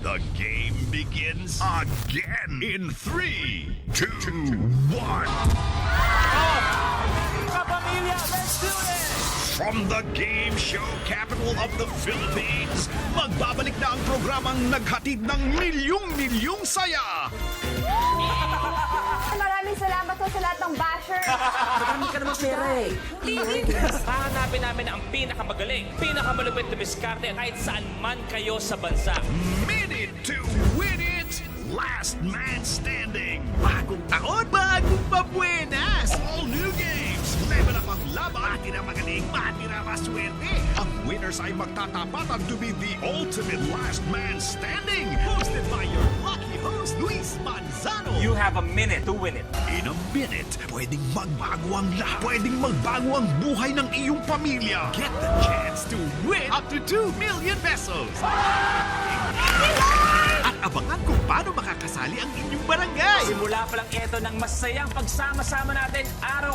The game begins again in 3, 2, 1. Kapamilya, let's do this! From the game show capital of the Philippines, magbabalik na ang programang naghatid ng milyong-milyong saya. Maraming salamat po sa lahat ng basher. Marami ka namang pera eh. Hahanapin namin ang pinakamagaling, pinakamalupit na diskarte kahit saan man kayo sa bansa. Minute to win it, last man standing. Bagong taon, bagong pabuenas. All new games, level up ang laban. Matira magaling, matira maswerte. Ang winners ay magtatapatan to be the ultimate last man standing. Hosted by your lucky host, Luis Manzano. You have a minute to win it. In a minute, pwedeng magbago ang lahat. Pwedeng magbago ang buhay ng iyong pamilya. Get the chance to win up to 2 million pesos. At abangan kung paano makakasali ang inyong barangay. Simula pa lang ito ng masayang pagsama-sama natin araw